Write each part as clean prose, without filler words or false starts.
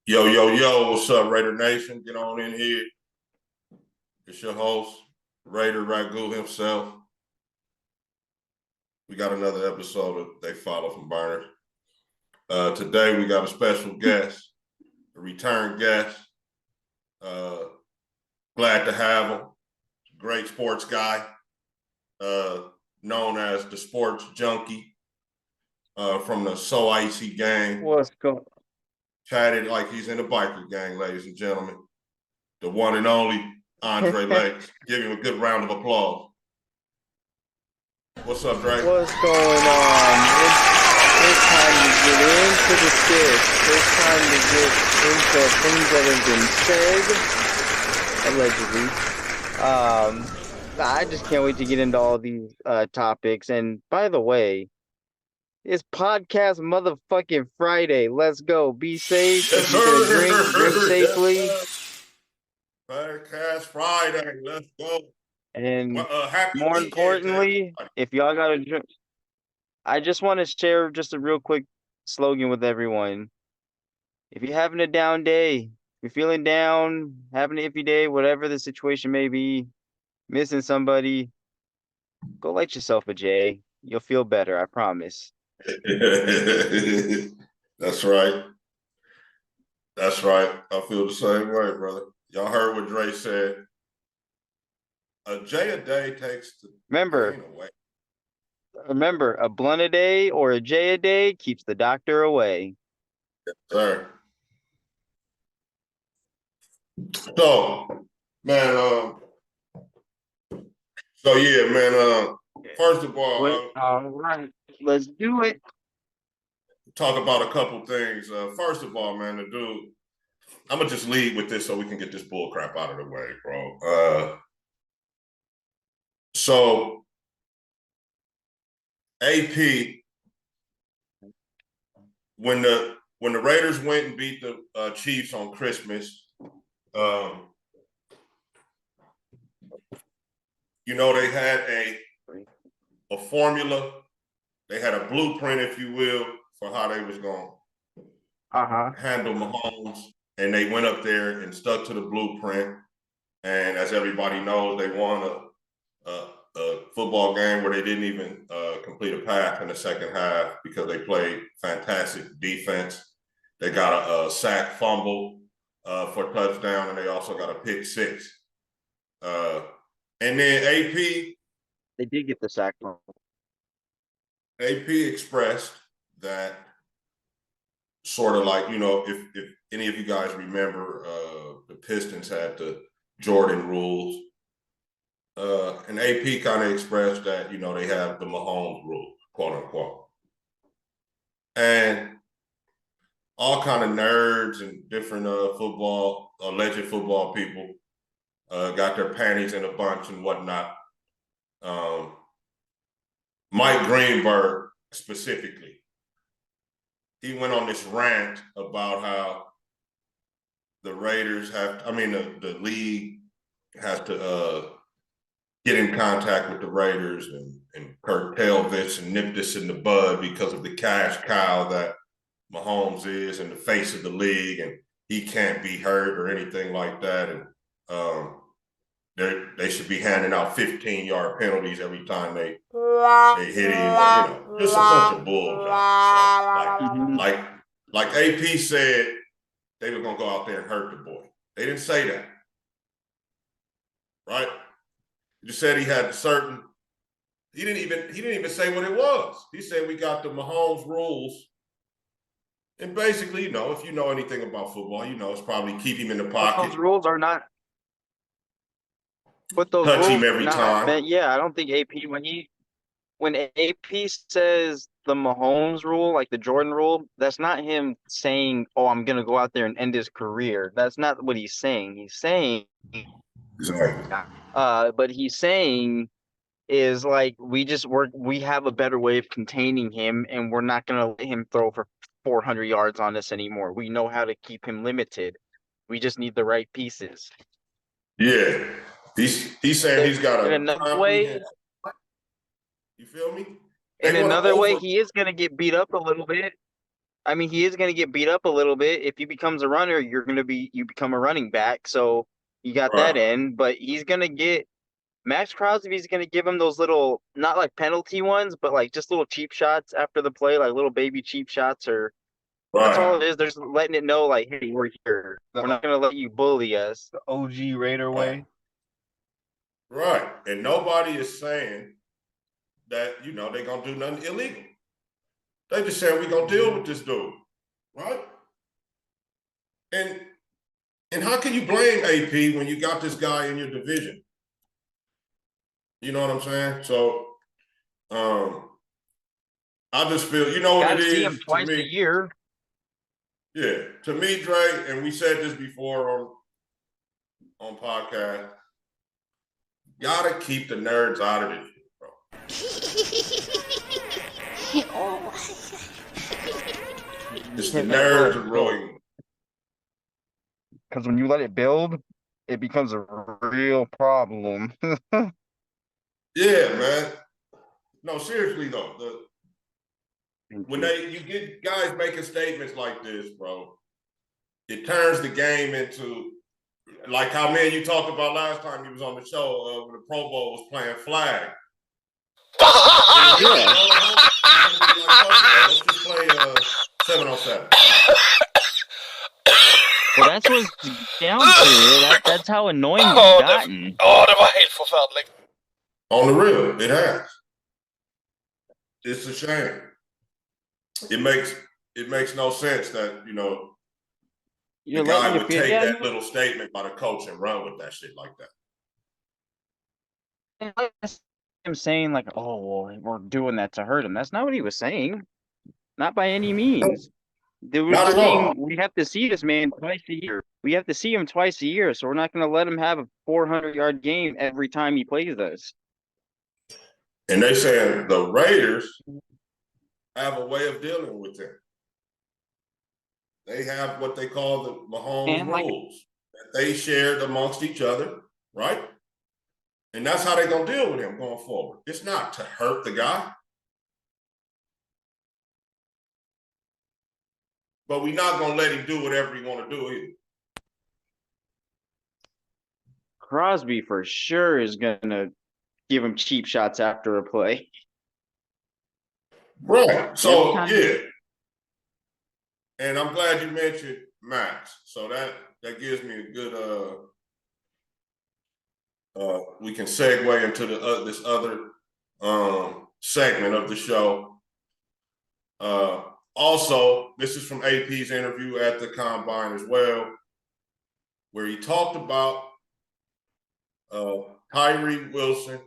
Yo, yo, yo, what's up, Raider Nation? Get on in here. It's your host, Raider Ragu himself. We got another episode of They Follow from Burners. Today we got a special guest, a return guest. Uh, Glad to have him. Great sports guy, uh, known as the sports junkie from the So Icy gang. What's going? Chatted like he's in the biker gang, ladies and gentlemen. The one and only Andre Lakes. Give him a good round of applause. What's up, Drake? What's going on? It's time to get into the shit. It's time to get into things that have been said, allegedly. I just can't wait to get into all these topics. And by the way, it's podcast motherfucking Friday. Let's go. Be safe. Yes, If you're gonna drink safely. Yes, podcast Friday. Let's go. And Happy more weekend, importantly, if y'all gotta drink, I just want to share just a real quick slogan with everyone. If you're having a down day, if you're feeling down, having an iffy day, whatever the situation may be, missing somebody, go light yourself a J. You'll feel better, I promise. That's right. That's right. I feel the same way, brother. Y'all heard what Dre said. A J a day takes the pain away. Remember, a blunt a day or a J a day keeps the doctor away. Yes, sir. So, man, so yeah, man, first of all, all right, let's do it. Talk about a couple things. First of all, man, the dude, I'm gonna just lead with this so we can get this bull crap out of the way, bro. So AP, when the Raiders went and beat the Chiefs on Christmas, they had a formula, they had a blueprint, if you will, for how they was going to handle Mahomes, and they went up there and stuck to the blueprint. And as everybody knows, they won a football game where they didn't even complete a pass in the second half because they played fantastic defense. They got a sack fumble for a touchdown, and they also got a pick six. And then they did get the sack fumble. AP expressed that sort of like, if any of you guys remember, the Pistons had the Jordan rules. And AP kind of expressed that, they have the Mahomes rules, quote unquote. And all kind of nerds and different alleged football people got their panties in a bunch and whatnot. Mike Greenberg specifically, he went on this rant about how the Raiders the league has to get in contact with the Raiders and curtail this and nip this in the bud because of the cash cow that Mahomes is and the face of the league, and he can't be hurt or anything like that. And they should be handing out 15-yard penalties every time they hit him. Just a bunch of bull. Like AP said, they were gonna go out there and hurt the boy. They didn't say that, right? He just said he had certain. He didn't even say what it was. He said we got the Mahomes rules. And basically, if you know anything about football, it's probably keep him in the pocket. Those rules are not. But those touch rules him every time. I don't think AP when AP says the Mahomes rule, like the Jordan rule, that's not him saying, "Oh, I'm gonna go out there and end his career." That's not what he's saying. He's saying, but he's saying is like we have a better way of containing him, and we're not gonna let him throw for 400 yards on us anymore. We know how to keep him limited. We just need the right pieces. Yeah, he's saying he's got another way. You feel me? In another way, he is gonna get beat up a little bit. I mean, he is going to get beat up a little bit. If he becomes a runner, you become a running back. So you got that Right. in, but he's going to get Maxx Crosby's going to give him those little, not like penalty ones, but like just little cheap shots after the play, like little baby cheap shots, or that's all Right. it is. They're just letting it know, like, hey, we're here. We're not going to let you bully us. The OG Raider Right. way. Right. And nobody is saying that, they're going to do nothing illegal. They just saying we're going to deal with this dude. Right? And how can you blame AP when you got this guy in your division? You know what I'm saying? So I just feel, you know what it Gotta see is him to twice me. a year. Yeah, to me, Dre, and we said this before on podcast, gotta keep the nerds out of this shit, bro. It's the nerds are ruining. Because when you let it build, it becomes a real problem. Yeah, man. No, seriously though, when you get guys making statements like this, bro, it turns the game into like how you talked about last time you was on the show when the Pro Bowl was playing flag. Yeah. Let's just play 7-on-7. Well, that's what's down to. That's how annoying it's gotten. They were hateful, family. On the real, it has. It's a shame. It makes no sense that the guy would take that little statement by the coach and run with that shit like that. Him saying like, "Oh, well, we're doing that to hurt him." That's not what he was saying. Not by any means. They were Not at all. saying we have to see this man twice a year. We have to see him twice a year, so we're not going to let him have a 400-yard game every time he plays us. And they saying the Raiders have a way of dealing with him. They have what they call the Mahomes rules that they shared amongst each other, right? And that's how they're going to deal with him going forward. It's not to hurt the guy. But we're not going to let him do whatever he want to do either. Crosby for sure is going to give him cheap shots after a play. Right. So, yeah. And I'm glad you mentioned Maxx. So that gives me a good we can segue into this other segment of the show. Also, this is from AP's interview at the Combine as well, where he talked about Tyree Wilson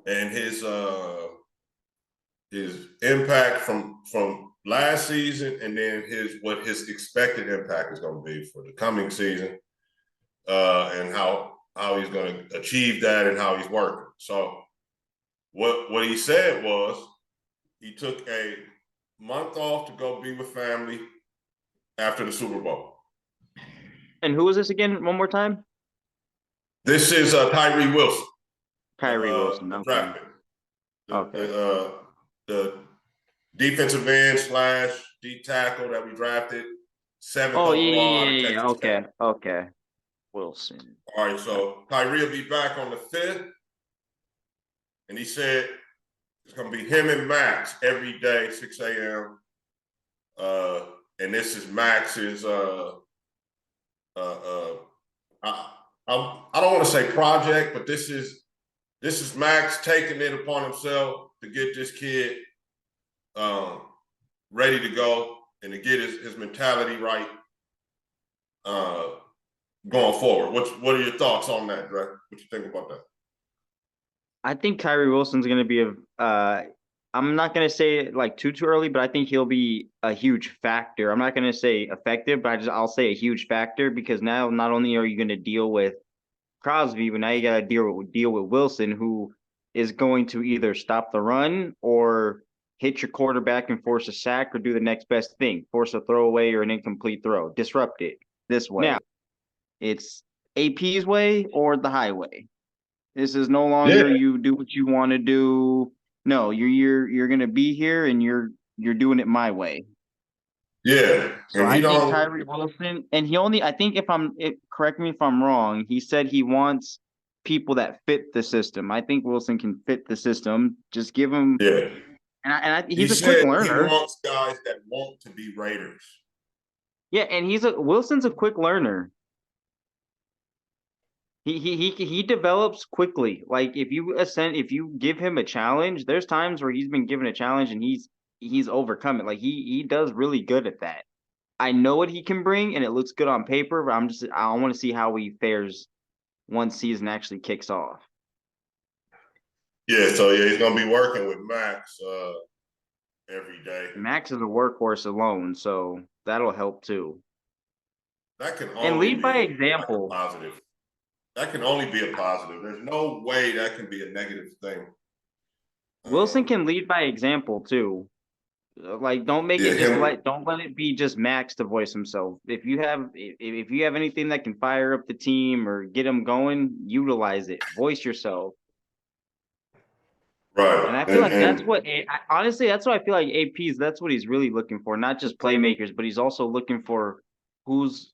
and his impact from last season, and then what his expected impact is going to be for the coming season, and how he's going to achieve that and how he's working. So what he said was he took a month off to go be with family after the Super Bowl. And who is this again? One more time. This is Tyree Wilson. Tyree Wilson. The Okay. draft pick. Okay. The defensive end / D tackle that we drafted 7th overall. Yeah. Okay. Wilson. All right, so Tyree will be back on the 5th. And he said it's going to be him and Maxx every day, 6 a.m. And this is Max's, I don't want to say project, but this is Maxx taking it upon himself to get this kid ready to go and to get his mentality right going forward. What are your thoughts on that, Dre? What you think about that? I think Tyree Wilson's going to be I'm not going to say it like too early, but I think he'll be a huge factor. I'm not going to say effective, but I'll say a huge factor, because now not only are you going to deal with Crosby, but now you got to deal with Wilson, who is going to either stop the run or hit your quarterback and force a sack, or do the next best thing, force a throwaway or an incomplete throw, disrupt it this way. Now, it's AP's way or the highway. This is no longer you do what you want to do. No, you're going to be here and you're you're doing it my way. Yeah. So I think Tyree Wilson, and I think correct me if I'm wrong, he said he wants people that fit the system. I think Wilson can fit the system. Just give him. Yeah. And he's a quick learner. He wants guys that want to be Raiders. Yeah, and Wilson's a quick learner. He develops quickly. Like if you give him a challenge, there's times where he's been given a challenge and he's overcome it. Like he does really good at that. I know what he can bring, and it looks good on paper, but I want to see how he fares once season actually kicks off. Yeah, so he's gonna be working with Maxx every day. Maxx is a workhorse alone, so that'll help too. That can only and lead by example. Positive. That can only be a positive. There's no way that can be a negative thing. Wilson can lead by example too. Like don't let it be just Maxx to voice himself. If you have anything that can fire up the team or get them going, utilize it. Voice yourself. Right. And I feel honestly, that's what I feel like AP's, that's what he's really looking for. Not just playmakers, but he's also looking for who's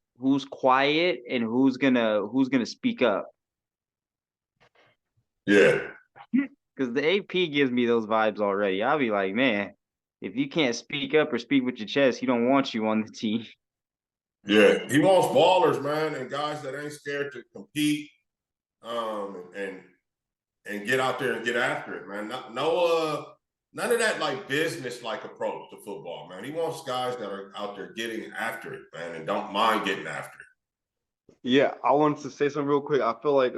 quiet and who's gonna speak up. Yeah. Because the AP gives me those vibes already. I'll be like, man, if you can't speak up or speak with your chest, he don't want you on the team. Yeah, he wants ballers, man, and guys that ain't scared to compete, and get out there and get after it, man. None of that like business like approach to football, man. He wants guys that are out there getting after it, man, and don't mind getting after it. Yeah, I wanted to say something real quick. I feel like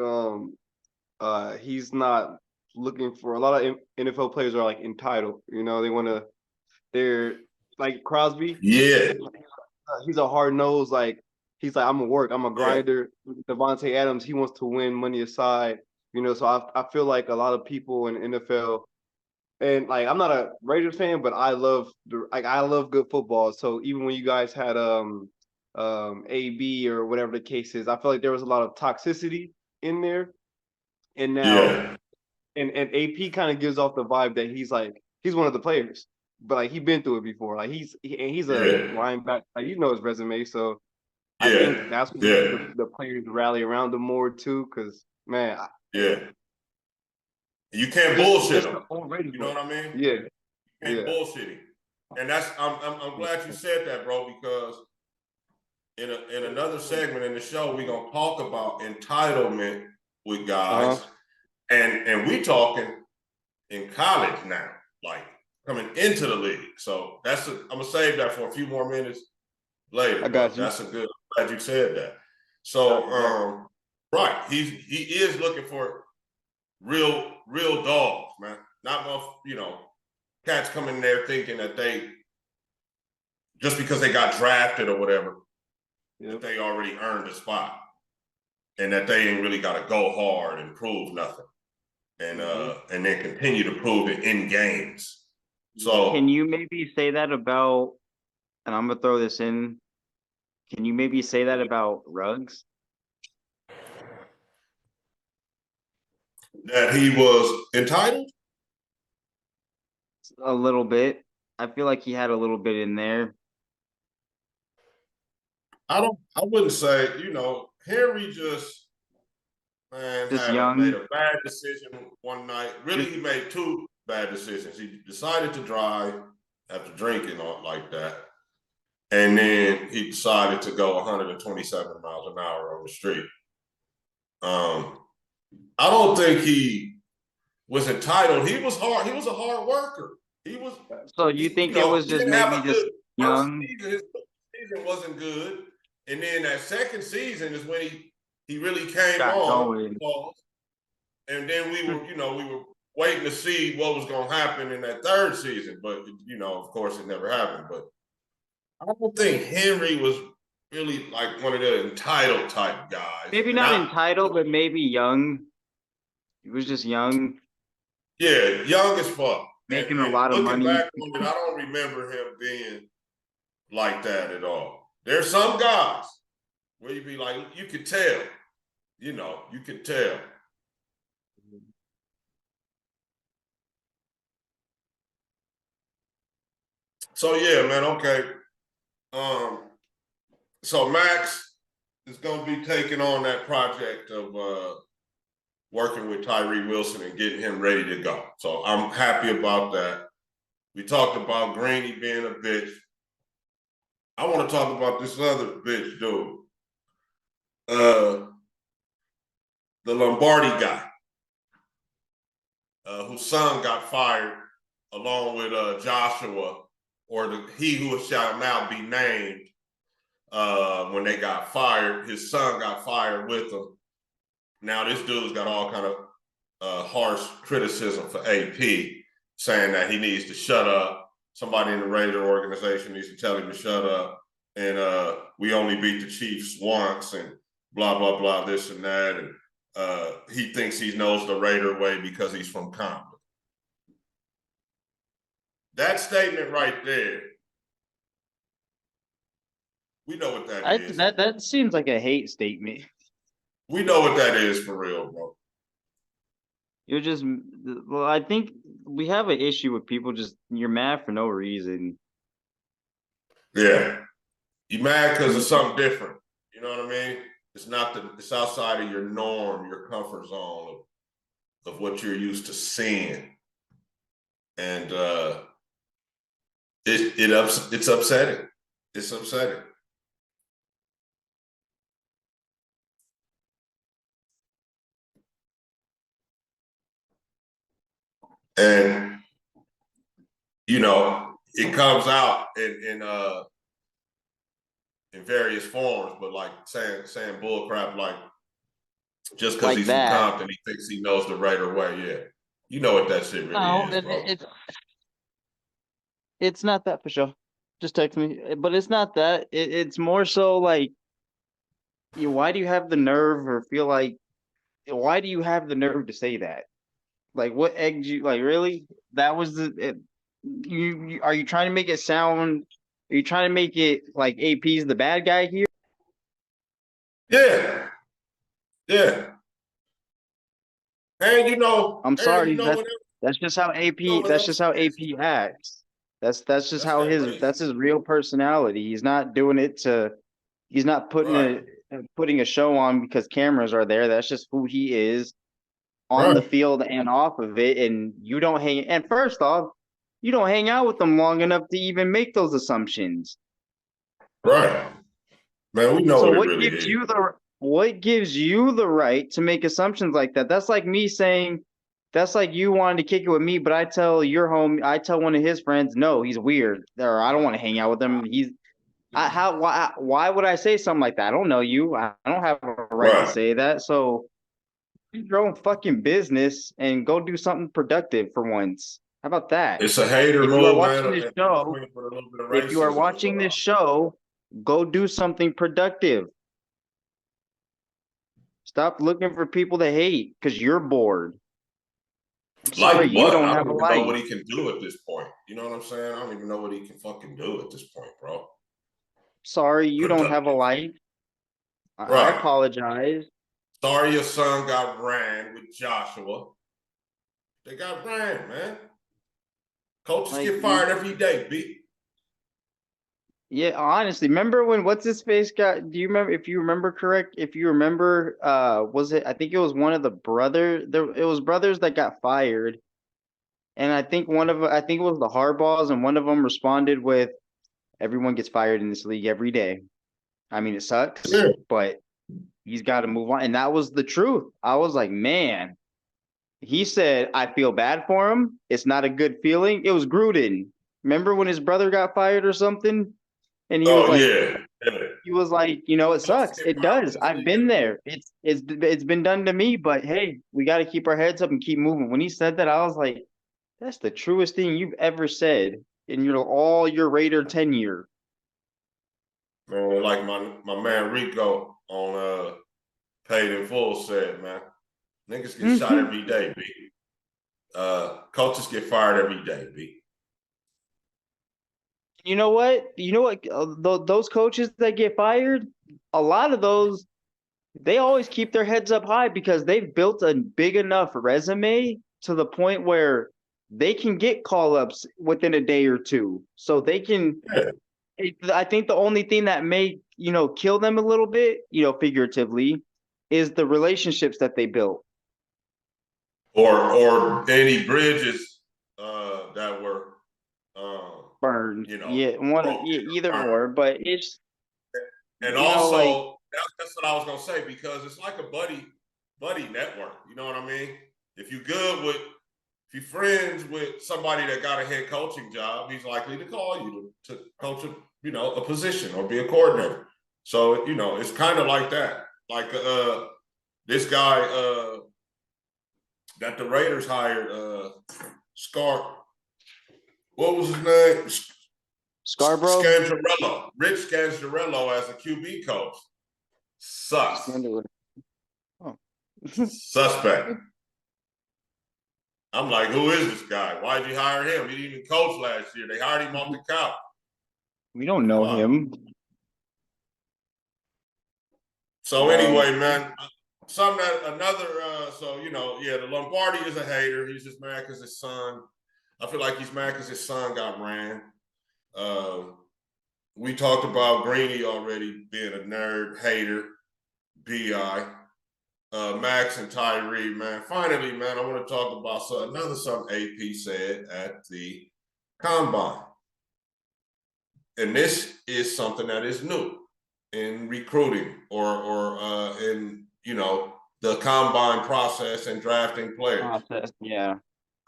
he's not looking for, a lot of NFL players are like entitled. You know, they're like Crosby. Yeah. He's a hard nose, like he's like, I'm gonna work, I'm a grinder. Yeah. Devontae Adams, he wants to win, money aside. You know, so I feel like a lot of people in NFL, and like I'm not a Raiders fan, but I love good football. So even when you guys had AB or whatever the case is, I feel like there was a lot of toxicity in there. And now and AP kind of gives off the vibe that he's one of the players, but like he's been through it before. Like he's a linebacker, like you know his resume. So I think that's what the players rally around him more too, because man, you can't bullshit him. You know what I mean? Yeah, you can't bullshit him. And that's I'm glad you said that, bro, because in another segment in the show we're gonna talk about entitlement with guys, and we talking in college now, like coming into the league. So I'm gonna save that for a few more minutes later. I got you. That's I'm glad you said that. So right, he is looking for real dogs, man. Not cats coming in there thinking that they just because they got drafted or whatever, that they already earned a spot, and that they ain't really got to go hard and prove nothing, and then continue to prove it in games. So can you maybe say that about? And I'm gonna throw this in. Can you maybe say that about Ruggs? That he was entitled? A little bit. I feel like he had a little bit in there. I wouldn't say, Henry just made a bad decision one night. Really, he made two bad decisions. He decided to drive after drinking like that. And then he decided to go 127 miles an hour on the street. I don't think he was entitled. He was hard. He was a hard worker. He was. So you think it was just maybe just young? His season wasn't good, and then that second season is when he really came on. And then we were waiting to see what was going to happen in that third season, but of course, it never happened. But I don't think Henry was really like one of the entitled type guys. Maybe not entitled, but maybe young. He was just young. Yeah, young as fuck. Making a lot of money. Back on it, I don't remember him being like that at all. There's some guys where you be like, you could tell. You could tell. So yeah, man. Okay. So Maxx is going to be taking on that project of working with Tyree Wilson and getting him ready to go. So I'm happy about that. We talked about Greeny being a bitch. I want to talk about this other bitch dude. The Lombardi guy, whose son got fired along with Joshua, or he who shall now be named. When they got fired, his son got fired with him. Now this dude's got all kind of harsh criticism for AP, saying that he needs to shut up. Somebody in the Raider organization needs to tell him to shut up. And we only beat the Chiefs once, and blah blah blah, this and that. And he thinks he knows the Raider way because he's from Compton. That statement right there, we know what that is. That seems like a hate statement. We know what that is for real, bro. Well, I think we have an issue with people you're mad for no reason. Yeah. You mad because of something different. You know what I mean? It's outside of your norm, your comfort zone of what you're used to seeing. And it's upsetting. It's upsetting. And it comes out in various forms, but like saying bull crap, like just because he's from Compton, he thinks he knows the Raider way. Yeah, you know what that shit really is, bro. It's not that for sure. Just text me, but it's not that. It's more so like, why do you have the nerve, or feel like, why do you have the nerve to say that? Like, what egged you? Like, really? That was are you trying to make it sound? Are you trying to make it like AP's the bad guy here? Yeah. Yeah. And I'm sorry. That's just how AP. That's just how AP acts. That's just how that's his real personality. He's not doing it to. He's not putting a show on because cameras are there. That's just who he is on the field and off of it. And you don't hang. And first off, you don't hang out with them long enough to even make those assumptions. Right. Man, we know so what gives you what gives you the right to make assumptions like that? That's like me saying, that's like you wanting to kick it with me, but I tell one of his friends, no, he's weird, or I don't want to hang out with him. Why would I say something like that? I don't know you. I don't have a right to say that. So do your own fucking business and go do something productive for once. How about that? It's a hater move, if you are watching this show, go do something productive. Stop looking for people to hate because you're bored. Sorry, you don't have a life. I don't know what he can do at this point. You know what I'm saying? I don't even know what he can fucking do at this point, bro. Sorry, you don't have a life. I apologize. Sorry your son got ran with Joshua. They got ran, man. Coaches get fired every day, B. Yeah, honestly, remember when what's his face got? Do you remember? If you remember correct, was it? I think it was one of the brothers. It was brothers that got fired, and I think it was the Harbaughs, and one of them responded with, "Everyone gets fired in this league every day. I mean, it sucks, but he's got to move on." And that was the truth. I was like, man. He said, "I feel bad for him. It's not a good feeling." It was Gruden. Remember when his brother got fired or something? And he was like, he was like, it sucks. It does. I've been there. It's been done to me, but hey, we got to keep our heads up and keep moving. When he said that, I was like, that's the truest thing you've ever said in all your Raider tenure. Man, like my man Rico on Paid in Full said, man, niggas get shot every day, B. Coaches get fired every day, B. You know what? Those coaches that get fired, a lot of those, they always keep their heads up high because they've built a big enough resume to the point where they can get call-ups within a day or two. So they can. I think the only thing that may, kill them a little bit, figuratively, is the relationships that they built. Or any bridges that were burned. broken, Either burned. or, but it's and also that's what I was gonna say, because it's like a buddy network. You know what I mean? If you're friends with somebody that got a head coaching job, he's likely to call you to coach a position or be a coordinator. So it's kind of like that. Like this guy that the Raiders hired, what was his name? Scarborough? Rich Scangarello as a QB coach. Sucks. Suspect. I'm like, who is this guy? Why'd you hire him? He didn't even coach last year. They hired him off the couch. We don't know him. So anyway, man, the Lombardi is a hater. He's just mad because his son. I feel like he's mad because his son got ran. We talked about Greeny already being a nerd, hater, BI. Maxx and Tyree, man. Finally, man, I want to talk about something AP said at the Combine. And this is something that is new in recruiting or in the Combine process and drafting players. Yeah.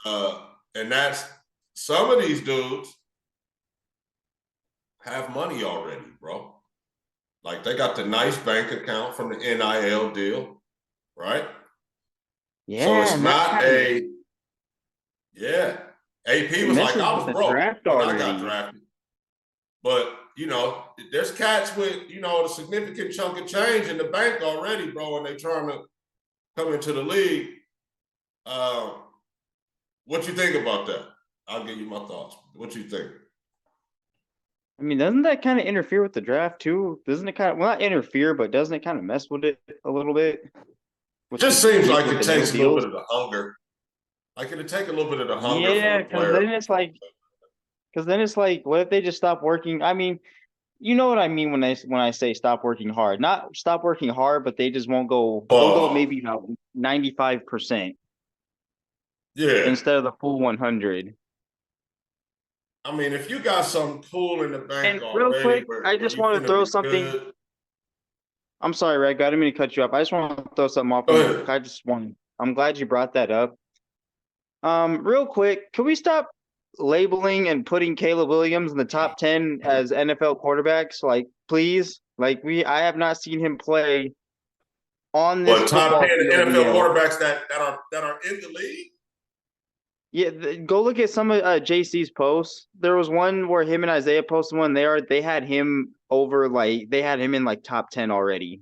And that's, some of these dudes have money already, bro. Like, they got the nice bank account from the NIL deal, right? Yeah. So it's not AP was like, I was broke when I got drafted. But, there's cats with, a significant chunk of change in the bank already, bro, and they trying to come into the league. What you think about that? I'll give you my thoughts. What you think? I mean, doesn't that kind of interfere with the draft too? Doesn't it not interfere, but doesn't it kind of mess with it a little bit? Just seems like it takes a little bit of the hunger. Like, it'll take a little bit of the hunger from the player. Because then it's like, what if they just stop working? I mean, you know what I mean when I say stop working hard. Not stop working hard, but they just won't go. They'll go maybe about 95%. Yeah. Instead of the full 100. I mean, if you got something cool in the bank and real quick, I just want to throw something. Good. I'm sorry, Reg. I didn't mean to cut you off. I just want to throw something off. I'm glad you brought that up. Real quick, can we stop labeling and putting Caleb Williams in the top 10 as NFL quarterbacks? Like, please. Like, I have not seen him play on this top 10 NFL quarterbacks that are in the league. Yeah, go look at some of JC's posts. There was one where him and Isaiah posted one. They had him over, like, they had him in like top 10 already.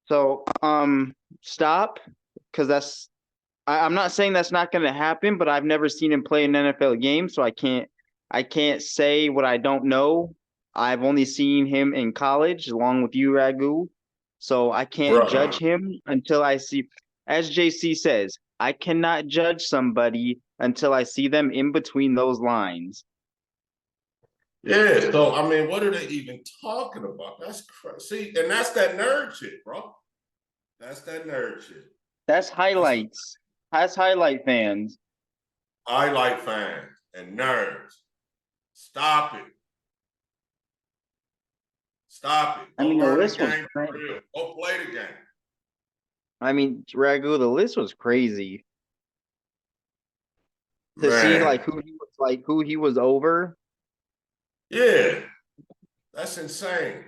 So stop, because I'm not saying that's not going to happen, but I've never seen him play an NFL game, so I can't say what I don't know. I've only seen him in college along with you, Ragu. So I can't judge him until I see, as JC says, I cannot judge somebody until I see them in between those lines. Yeah, so I mean, what are they even talking about? That's crazy. See, and that's that nerd shit, bro. That's that nerd shit. That's highlights. That's highlight fans. Highlight fans and nerds. Stop it. Stop it. I mean, the list was real. Go play the game. I mean, Ragu, the list was crazy. To see who he was over. Yeah, that's insane.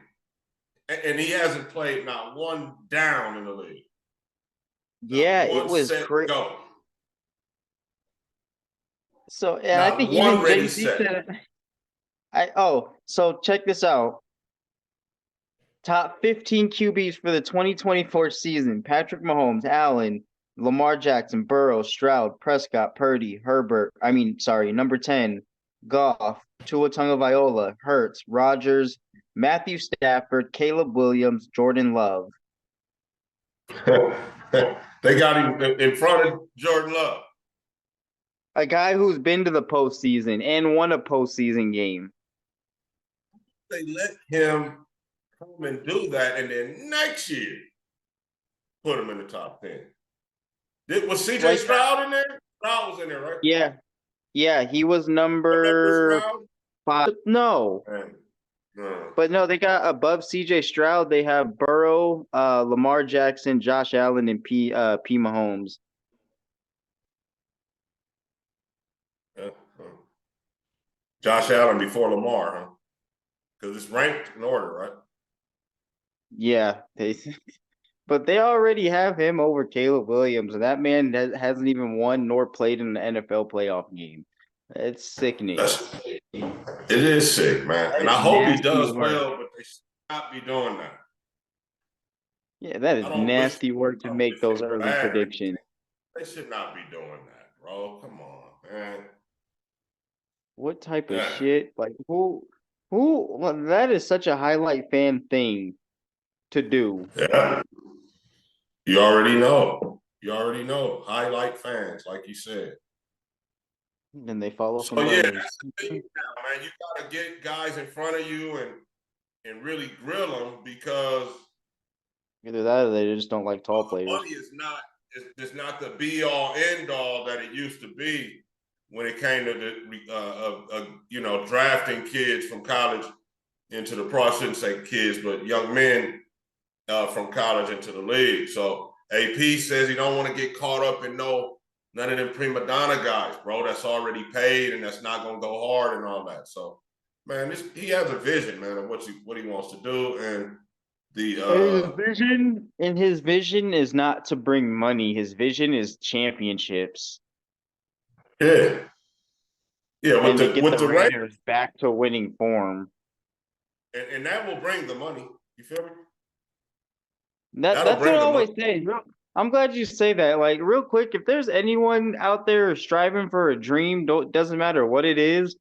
And he hasn't played not one down in the league. Yeah, it was crazy. So, and I think even JC said, so check this out. Top 15 QBs for the 2024 season: Patrick Mahomes, Allen, Lamar Jackson, Burrow, Stroud, Prescott, Purdy, number 10, Goff, Tua Tagovailoa, Hurts, Rodgers, Matthew Stafford, Caleb Williams, Jordan Love. They got him in front of Jordan Love. A guy who's been to the postseason and won a postseason game. They let him come and do that, and then next year put him in the top 10. Was CJ Stroud in there? Stroud was in there, right? Yeah. Yeah, he was number 5. No. But no, they got above CJ Stroud, they have Burrow, Lamar Jackson, Josh Allen, and P Mahomes. Josh Allen before Lamar, huh? Because it's ranked in order, right? Yeah, but they already have him over Caleb Williams, and that man hasn't even won nor played in an NFL playoff game. It's sickening. It is sick, man. And I hope he does well, but they should not be doing that. Yeah, that is nasty work to make those early predictions. They should not be doing that, bro. Come on, man. What type of shit? Like who? Well, that is such a highlight fan thing to do. Yeah. You already know. You already know. Highlight fans, like you said. And they follow from yeah, that's the thing now, man. You gotta get guys in front of you and really grill them, because either that or they just don't like tall players. Money is not the be all end all that it used to be when it came to the drafting kids from college into the pro. I shouldn't say kids, but young men from college into the league. So AP says he don't want to get caught up in none of them prima donna guys, bro. That's already paid and that's not gonna go hard and all that. So, man, he has a vision, man, of what he wants to do, and his vision is not to bring money. His vision is championships. Yeah, with the Raiders back to winning form, and that will bring the money. You feel me? That's what I always say. I'm glad you say that. Like, real quick, if there's anyone out there striving for a dream, doesn't matter what it is.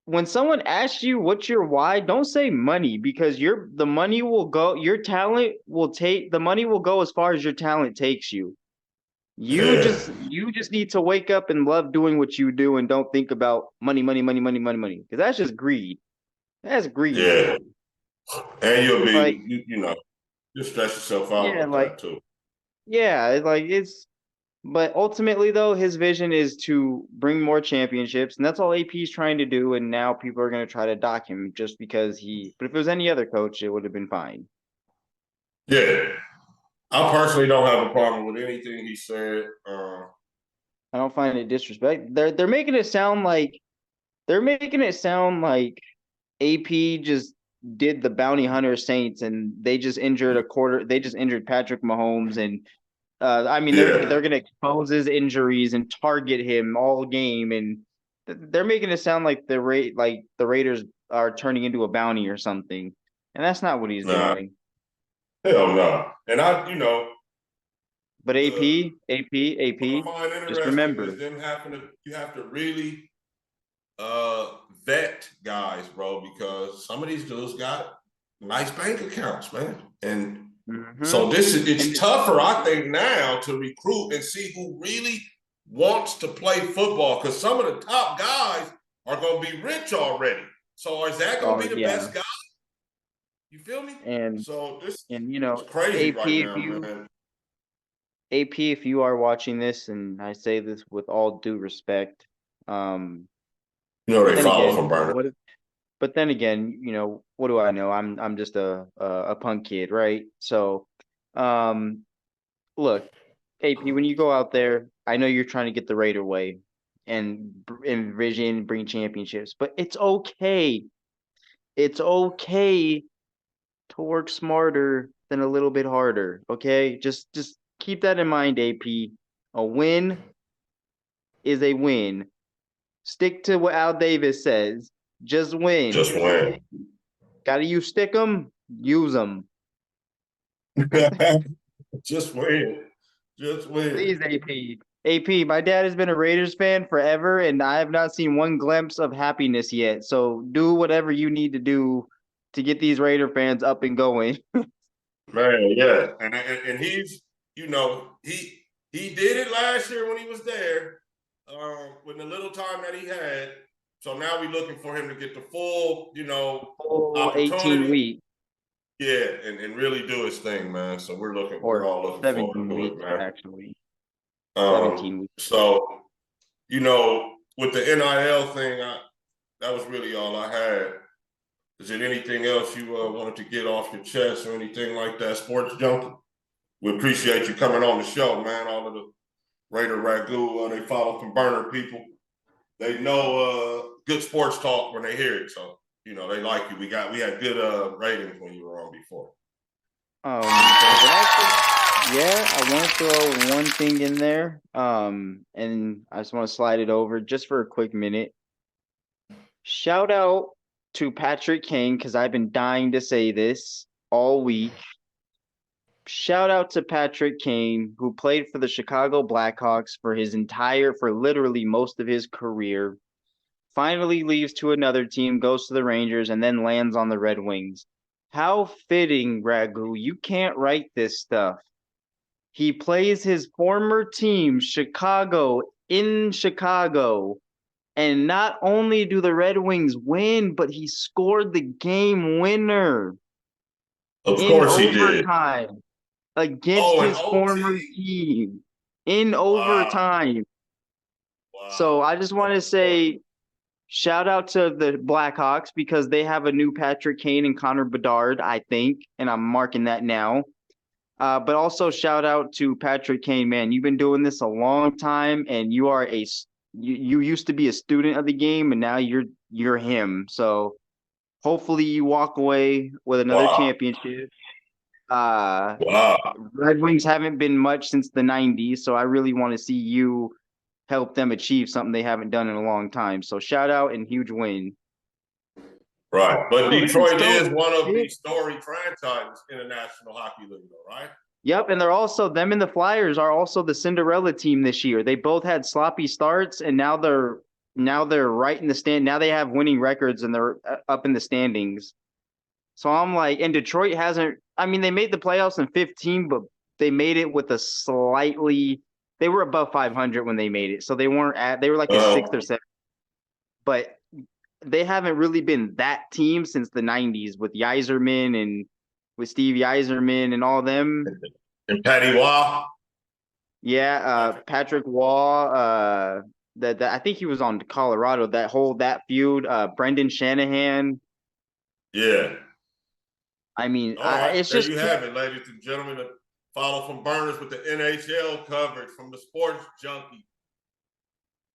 When someone asks you what's your why, don't say money, because the money will go. Your talent will the money will go as far as your talent takes you. You just need to wake up and love doing what you do, and don't think about money, because that's just greed. That's greed. Yeah, and you'll be like, you stress yourself out with that too. Yeah, but ultimately though, his vision is to bring more championships, and that's all AP is trying to do. And now people are going to try to dock him just because but if it was any other coach, it would have been fine. Yeah. I personally don't have a problem with anything he said. I don't find it disrespect. They're making it sound like AP just did the bounty hunter Saints, and they just injured They just injured Patrick Mahomes, and they're going to expose his injuries and target him all game, and they're making it sound like the Raiders are turning into a bounty or something, and that's not what he's doing. Hell no. And but AP, just remember, you have to really vet guys, bro, because some of these dudes got nice bank accounts, man, and so it's tougher, I think, now to recruit and see who really wants to play football, because some of the top guys are going to be rich already. So is that going to be the best guy? You feel me? And so this is crazy AP, right now, man. AP, if you are watching this, and I say this with all due respect, they follow from Burner. But then again, what do I know? I'm just a punk kid, right? So, look, AP, when you go out there, I know you're trying to get the Raider way and envision bring championships, but it's okay. It's okay to work smarter than a little bit harder. Okay, just keep that in mind, AP. A win is a win. Stick to what Al Davis says. Just win. Just win. Gotta use stick 'em, use them. Just win. Just win. Please, AP. AP, my dad has been a Raiders fan forever, and I have not seen one glimpse of happiness yet. So do whatever you need to do to get these Raider fans up and going. Man, yeah. And he's, he did it last year when he was there. with the little time that he had. So now we're looking for him to get the full, Full 18 opportunity. weeks. Yeah, and really do his thing, man. So we're Or all looking 17 forward to weeks, it, man. actually. 17 weeks. So, with the NIL thing, that was really all I had. Is there anything else you wanted to get off your chest or anything like that, Sports Junkie? We appreciate you coming on the show, man. All of the Raider Ragu, they follow from burner people. They know good sports talk when they hear it. So, they like you. We had good ratings when you were on before. I want to throw one thing in there. And I just want to slide it over just for a quick minute. Shout out to Patrick Kane, because I've been dying to say this all week. Shout out to Patrick Kane, who played for the Chicago Blackhawks for literally most of his career. Finally leaves to another team, goes to the Rangers, and then lands on the Red Wings. How fitting, Ragu. You can't write this stuff. He plays his former team, Chicago, in Chicago. And not only do the Red Wings win, but he scored the game winner. Of course he did. Against his former team. In overtime. Wow. So I just want to say, shout out to the Blackhawks, because they have a new Patrick Kane and Connor Bedard, I think, and I'm marking that now. But also shout out to Patrick Kane, man. You've been doing this a long time, and you are you used to be a student of the game, and now you're him. So hopefully you walk away with another championship. Red Wings haven't been much since the 90s, so I really want to see you help them achieve something they haven't done in a long time. So shout out and huge win. Right. But Detroit is one of the storied franchises in the National Hockey League, though, right? Yep, and them and the Flyers are also the Cinderella team this year. They both had sloppy starts, and now they're right in the stand. Now they have winning records, and they're up in the standings. So I'm like, and Detroit hasn't. I mean, they made the playoffs in 15, but they made it with they were above 500 when they made it, so they weren't they were like a 6th or 7th. But they haven't really been that team since the 90s with Yzerman and with Steve Yzerman and all them. And Patty Waugh. Yeah, Patrick Waugh. That I think he was on Colorado. That feud. Brendan Shanahan. Yeah. I mean, it's there just you have it, ladies and gentlemen. Follow from Burners with the NHL coverage from the Sports Junkie.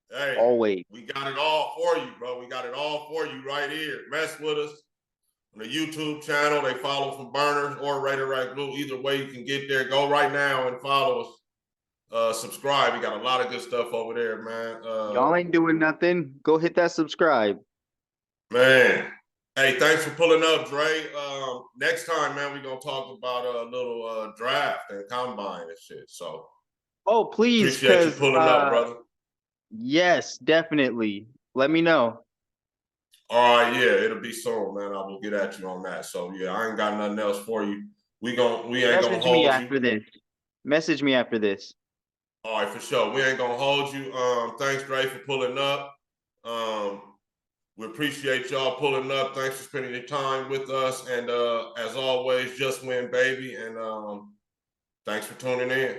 Hey, always. We got it all for you, bro. We got it all for you right here. Mess with us on the YouTube channel. They follow from Burners or Raider Right Blue. Either way, you can get there. Go right now and follow us. Subscribe. We got a lot of good stuff over there, man. Y'all ain't doing nothing. Go hit that subscribe. Man. Hey, thanks for pulling up, Dre. Next time, man, we're going to talk about a little draft and combine and shit. So, please. Appreciate you pulling up, brother. Yes, definitely. Let me know. All right, yeah, it'll be soon, man. I will get at you on that. So, yeah, I ain't got nothing else for you. We ain't going to hold you. Message me after this. All right, for sure. We ain't going to hold you. Thanks, Dre, for pulling up. We appreciate y'all pulling up. Thanks for spending your time with us. And as always, just win, baby. And thanks for tuning in.